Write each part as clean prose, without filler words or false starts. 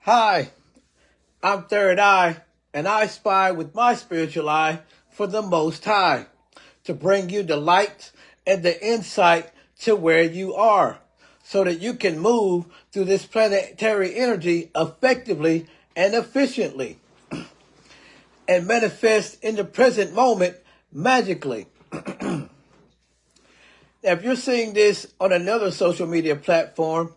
Hi, I'm Third Eye, and I spy with my spiritual eye for the Most High to bring you the light and the insight to where you are so that you can move through this planetary energy effectively and efficiently and manifest in the present moment magically. Now, if you're seeing this on another social media platform,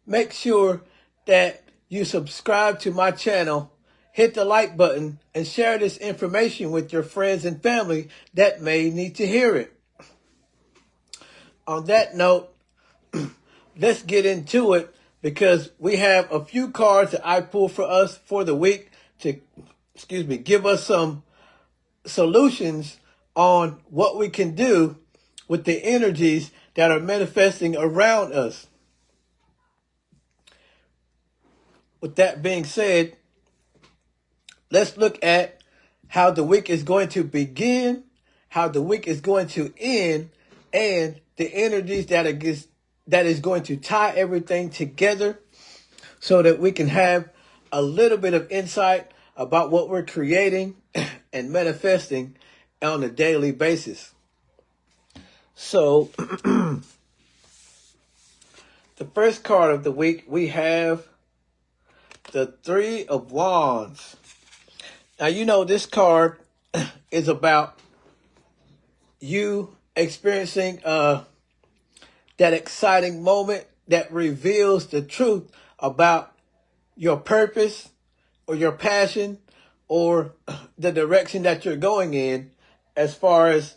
make sure that you subscribe to my channel, hit the like button, and share this information with your friends and family that may need to hear it. On that note, let's get into it because we have a few cards that I pulled for us for the week to, give us some solutions on what we can do with the energies that are manifesting around us. With that being said, let's look at how the week is going to begin, how the week is going to end, and the energies that is going to tie everything together so that we can have a little bit of insight about what we're creating and manifesting on a daily basis. So, the first card of the week, we have the Three of Wands. Now, you know, this card is about you experiencing that exciting moment that reveals the truth about your purpose or your passion or the direction that you're going in as far as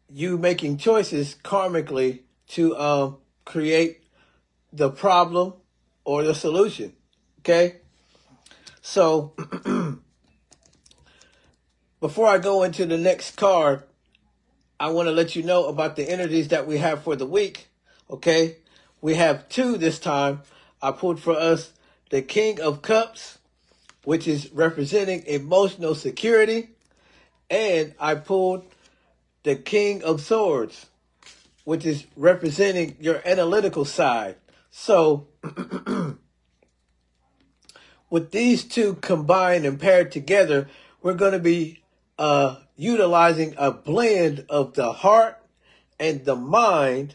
you making choices karmically to create the problem or the solution. Okay? So, before I go into the next card, I want to let you know about the energies that we have for the week. Okay? We have two this time. I pulled for us the King of Cups, which is representing emotional security. And I pulled the King of Swords, which is representing your analytical side. So, with these two combined and paired together, we're going to be utilizing a blend of the heart and the mind,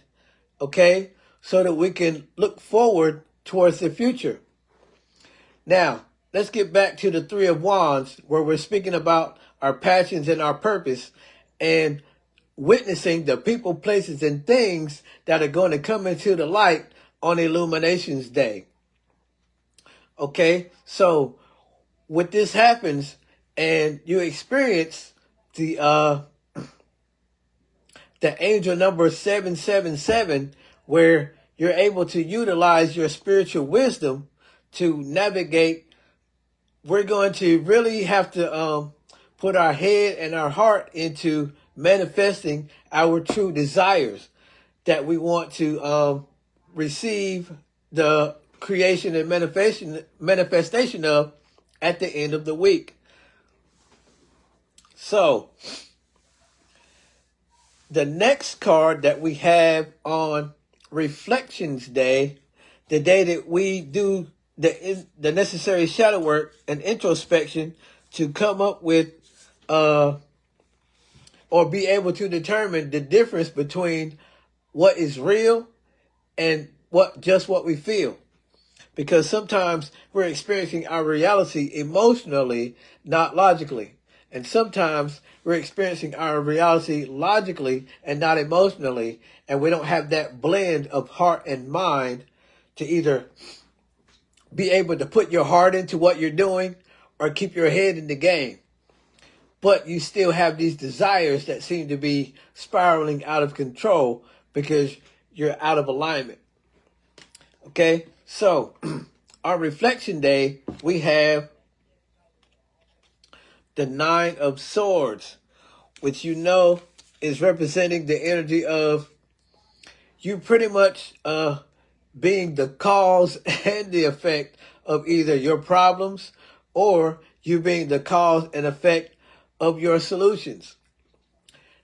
okay, so that we can look forward towards the future. Now, let's get back to the Three of Wands, where we're speaking about our passions and our purpose and witnessing the people, places, and things that are going to come into the light on Illuminations Day. Okay, so when this happens and you experience the angel number 777, where you're able to utilize your spiritual wisdom to navigate, we're going to really have to put our head and our heart into manifesting our true desires that we want to receive the creation and manifestation of at the end of the week. So, the next card that we have on Reflections Day, the day that we do the necessary shadow work and introspection to come up with or be able to determine the difference between what is real and what we feel. Because sometimes we're experiencing our reality emotionally, not logically. And sometimes we're experiencing our reality logically and not emotionally. And we don't have that blend of heart and mind to either be able to put your heart into what you're doing or keep your head in the game. But you still have these desires that seem to be spiraling out of control because you're out of alignment. Okay, so on Reflection Day, we have the Nine of Swords, which you know is representing the energy of you pretty much being the cause and the effect of either your problems or you being the cause and effect of your solutions.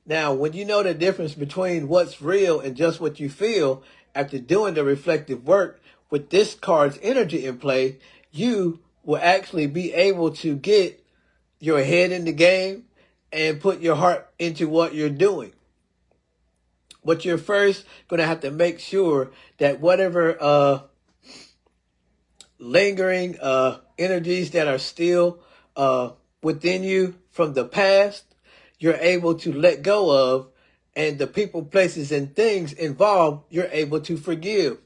Now, when you know the difference between what's real and just what you feel after doing the reflective work with this card's energy in play, you will actually be able to get your head in the game and put your heart into what you're doing. But you're first going to have to make sure that whatever lingering energies that are still within you from the past, you're able to let go of, and the people, places, and things involved, you're able to forgive.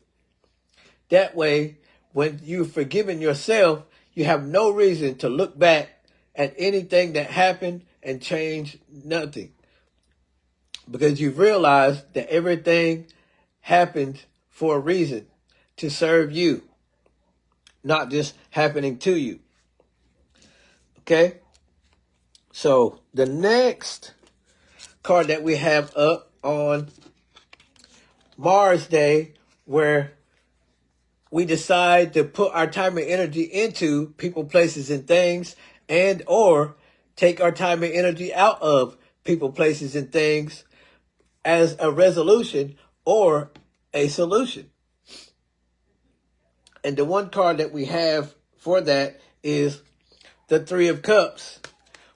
That way, when you've forgiven yourself, you have no reason to look back at anything that happened and change nothing. Because you've realized that everything happened for a reason, to serve you, not just happening to you. Okay? So the next card that we have up on Mars Day, where we decide to put our time and energy into people, places, and things, and or take our time and energy out of people, places, and things as a resolution or a solution. And the one card that we have for that is the Three of Cups,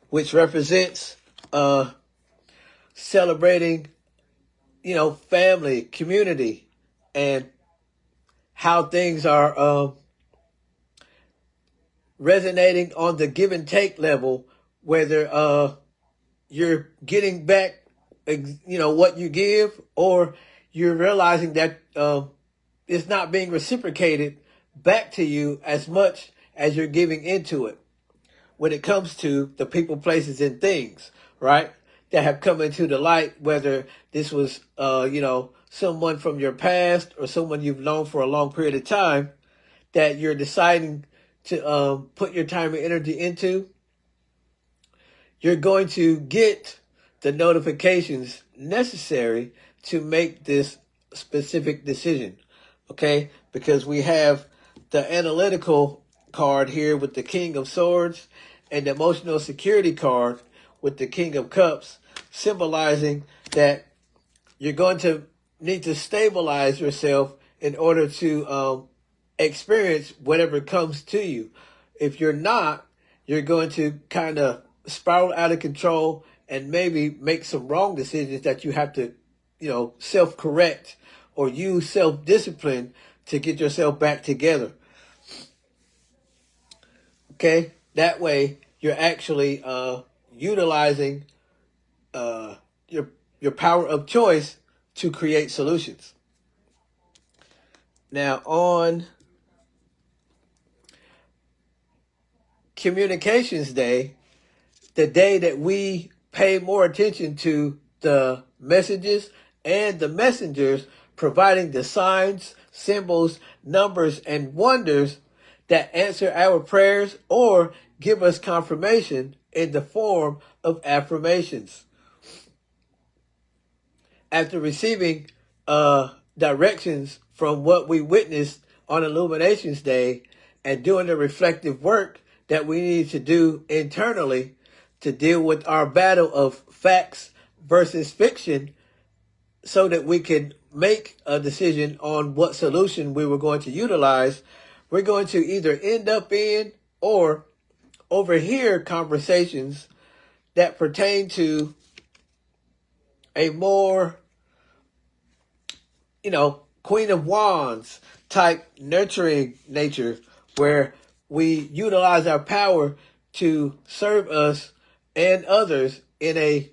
which represents celebrating, family, community, and how things are resonating on the give and take level, whether you're getting back, what you give, or you're realizing that it's not being reciprocated back to you as much as you're giving into it. When it comes to the people, places, and things, right, that have come into the light, whether this was, someone from your past or someone you've known for a long period of time that you're deciding to put your time and energy into, you're going to get the notifications necessary to make this specific decision, okay? Because we have the analytical card here with the King of Swords and the emotional security card with the King of Cups, symbolizing that you're going to need to stabilize yourself in order to experience whatever comes to you. If you're not, you're going to kind of spiral out of control and maybe make some wrong decisions that you have to, self-correct or use self-discipline to get yourself back together. Okay? That way, you're actually utilizing your power of choice to create solutions. Now, on Communications Day, the day that we pay more attention to the messages and the messengers providing the signs, symbols, numbers, and wonders that answer our prayers or give us confirmation in the form of affirmations. After receiving directions from what we witnessed on Illuminations Day and doing the reflective work that we need to do internally to deal with our battle of facts versus fiction, so that we can make a decision on what solution we were going to utilize, we're going to either end up in or overhear conversations that pertain to a more, Queen of Wands type nurturing nature, where we utilize our power to serve us and others in a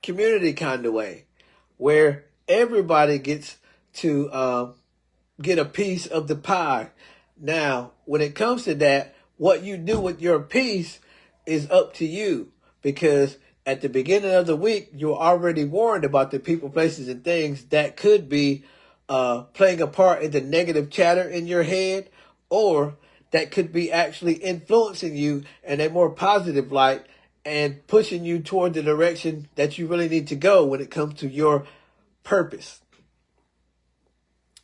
community kind of way, where everybody gets to get a piece of the pie. Now, when it comes to that, what you do with your piece is up to you, because at the beginning of the week, you're already warned about the people, places, and things that could be playing a part in the negative chatter in your head, or that could be actually influencing you in a more positive light and pushing you toward the direction that you really need to go when it comes to your purpose.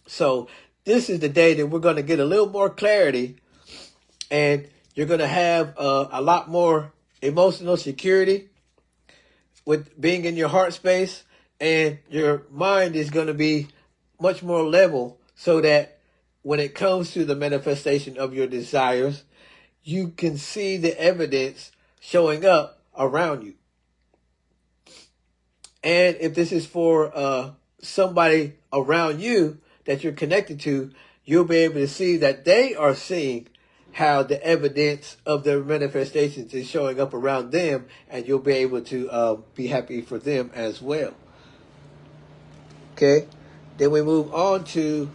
So this is the day that we're going to get a little more clarity, and you're going to have a lot more emotional security with being in your heart space, and your mind is going to be much more level, so that when it comes to the manifestation of your desires, you can see the evidence showing up around you. And if this is for somebody around you that you're connected to, you'll be able to see that they are seeing how the evidence of their manifestations is showing up around them, and you'll be able to be happy for them as well. Okay, then we move on to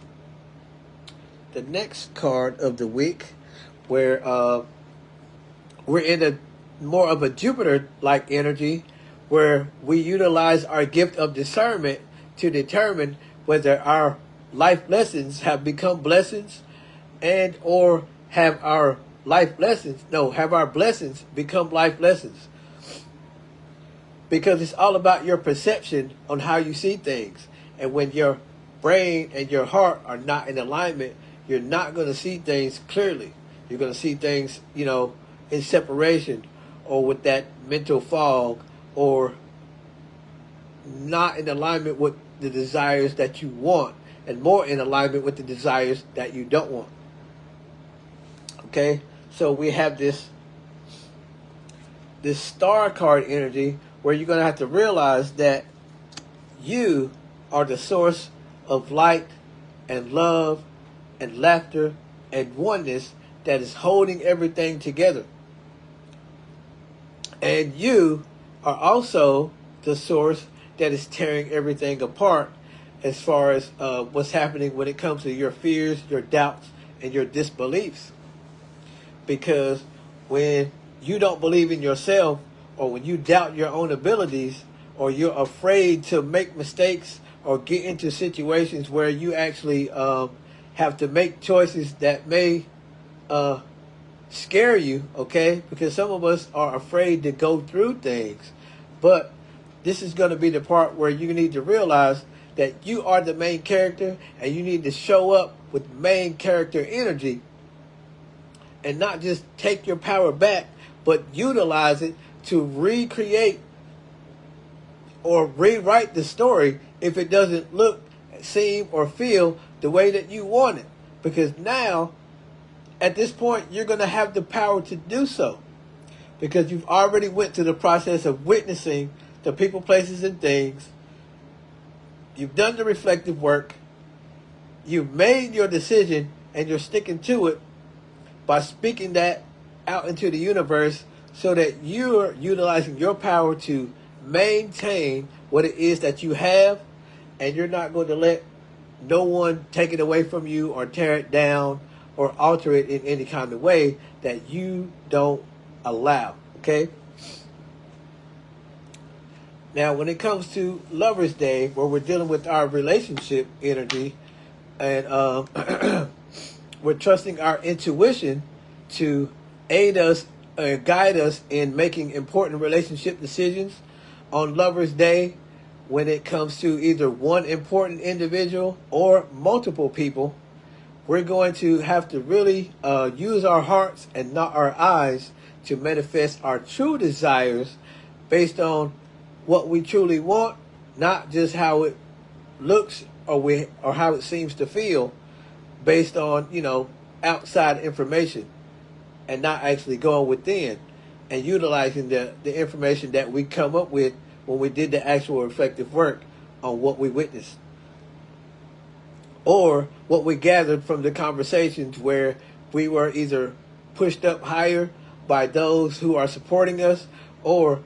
the next card of the week, where we're in a more of a Jupiter-like energy, where we utilize our gift of discernment to determine whether our life lessons have become blessings, and or have our blessings become life lessons. Because it's all about your perception on how you see things. And when your brain and your heart are not in alignment, you're not going to see things clearly. You're going to see things, in separation, or with that mental fog, or not in alignment with the desires that you want, and more in alignment with the desires that you don't want. Okay, so we have this star card energy, where you're going to have to realize that you are the source of light and love and laughter and oneness that is holding everything together. And you are also the source that is tearing everything apart, as far as what's happening when it comes to your fears, your doubts, and your disbeliefs. Because when you don't believe in yourself, or when you doubt your own abilities, or you're afraid to make mistakes or get into situations where you actually have to make choices that may scare you, okay? Because some of us are afraid to go through things. But this is going to be the part where you need to realize that you are the main character, and you need to show up with main character energy, and not just take your power back, but utilize it to recreate or rewrite the story if it doesn't look, seem, or feel the way that you want it. Because now, at this point, you're going to have the power to do so. Because you've already went through the process of witnessing the people, places, and things. You've done the reflective work. You've made your decision, and you're sticking to it by speaking that out into the universe, so that you're utilizing your power to maintain what it is that you have, and you're not going to let no one take it away from you, or tear it down, or alter it in any kind of way that you don't allow. Okay? Now, when it comes to Lover's Day, where we're dealing with our relationship energy, and we're trusting our intuition to aid us, guide us in making important relationship decisions on Lover's Day, when it comes to either one important individual or multiple people. We're going to have to really use our hearts and not our eyes to manifest our true desires based on what we truly want, not just how it looks or how it seems to feel based on, outside information, and not actually going within and utilizing the information that we come up with when we did the actual reflective work on what we witnessed, or what we gathered from the conversations where we were either pushed up higher by those who are supporting us, or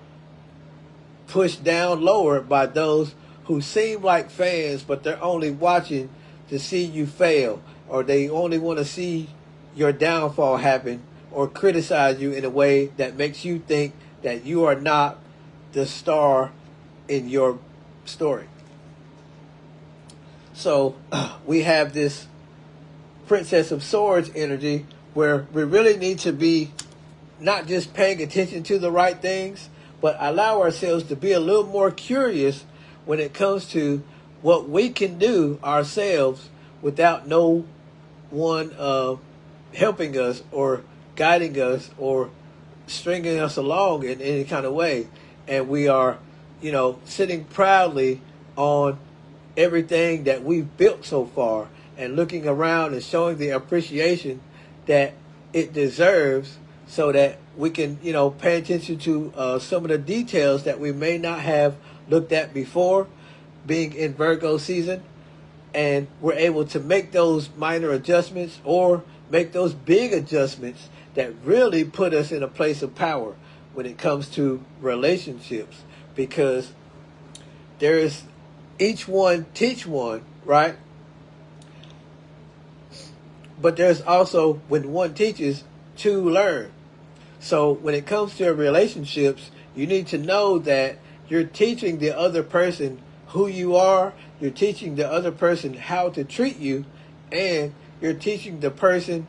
pushed down lower by those who seem like fans, but they're only watching to see you fail, or they only want to see your downfall happen, or criticize you in a way that makes you think that you are not the star in your story. So we have this Princess of Swords energy, where we really need to be not just paying attention to the right things, but allow ourselves to be a little more curious when it comes to what we can do ourselves without no one helping us or guiding us or stringing us along in any kind of way. And we are, sitting proudly on everything that we've built so far, and looking around and showing the appreciation that it deserves, so that we can, pay attention to some of the details that we may not have looked at before, being in Virgo season. And we're able to make those minor adjustments or make those big adjustments that really put us in a place of power when it comes to relationships, because there is each one teach one, right? But there's also, when one teaches, two learn. So when it comes to relationships, you need to know that you're teaching the other person who you are, you're teaching the other person how to treat you, and you're teaching the person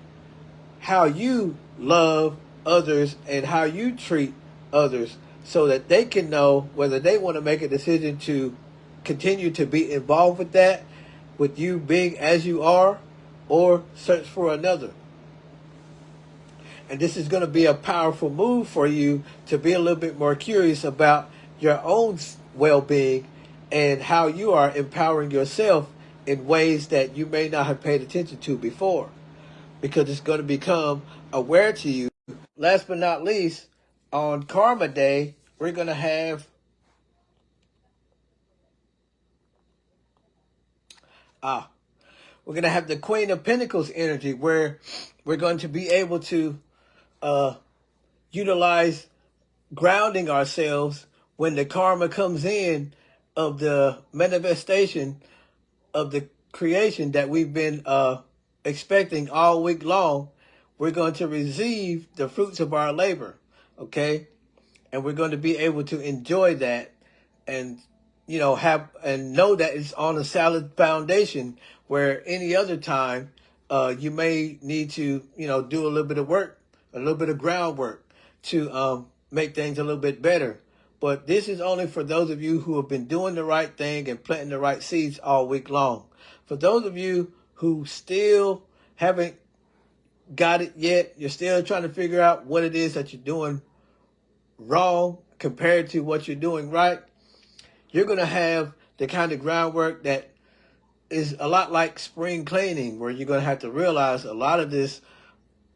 how you love others and how you treat others, so that they can know whether they want to make a decision to continue to be involved with that, with you being as you are, or search for another. And this is going to be a powerful move for you to be a little bit more curious about your own well-being and how you are empowering yourself in ways that you may not have paid attention to before, because it's going to become aware to you. Last but not least, on Karma Day, we're going to have the Queen of Pentacles energy, where we're going to be able to utilize grounding ourselves when the karma comes in of the manifestation of the creation that we've been expecting all week long. We're going to receive the fruits of our labor, okay? And we're going to be able to enjoy that, and have and know that it's on a solid foundation, where any other time you may need to do a little bit of work, a little bit of groundwork to make things a little bit better. But this is only for those of you who have been doing the right thing and planting the right seeds all week long. For those of you who still haven't got it yet, you're still trying to figure out what it is that you're doing wrong compared to what you're doing right, you're going to have the kind of groundwork that is a lot like spring cleaning, where you're going to have to realize a lot of this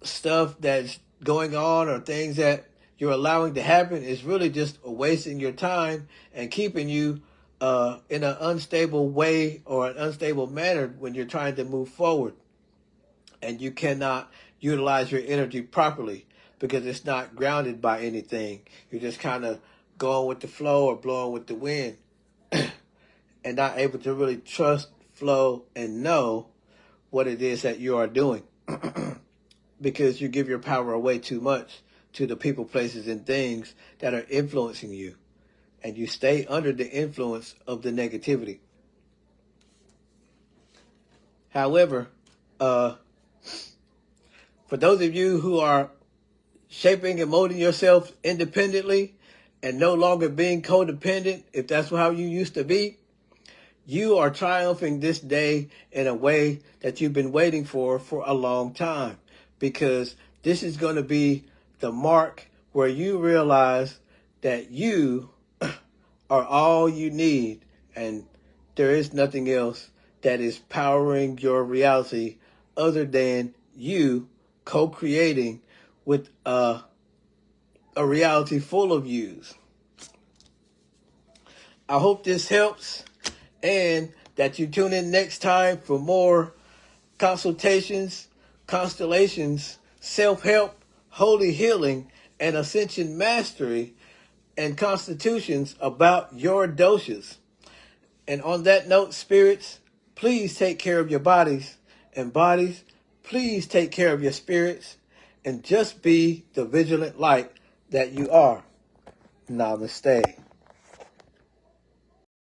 stuff that's going on, or things that you're allowing to happen, is really just wasting your time and keeping you in an unstable way or an unstable manner when you're trying to move forward. And you cannot utilize your energy properly because it's not grounded by anything. You're just kind of going with the flow or blowing with the wind and not able to really trust, flow, and know what it is that you are doing because you give your power away too much to the people, places, and things that are influencing you, and you stay under the influence of the negativity. However, for those of you who are shaping and molding yourself independently and no longer being codependent, if that's how you used to be, you are triumphing this day in a way that you've been waiting for a long time, because this is going to be the mark where you realize that you are all you need, and there is nothing else that is powering your reality other than you co-creating with a reality full of yous. I hope this helps, and that you tune in next time for more consultations, constellations, self-help, holy healing, and ascension mastery, and constitutions about your doshas. And on that note, spirits, please take care of your bodies, and bodies, please take care of your spirits, and just be the vigilant light that you are. Namaste.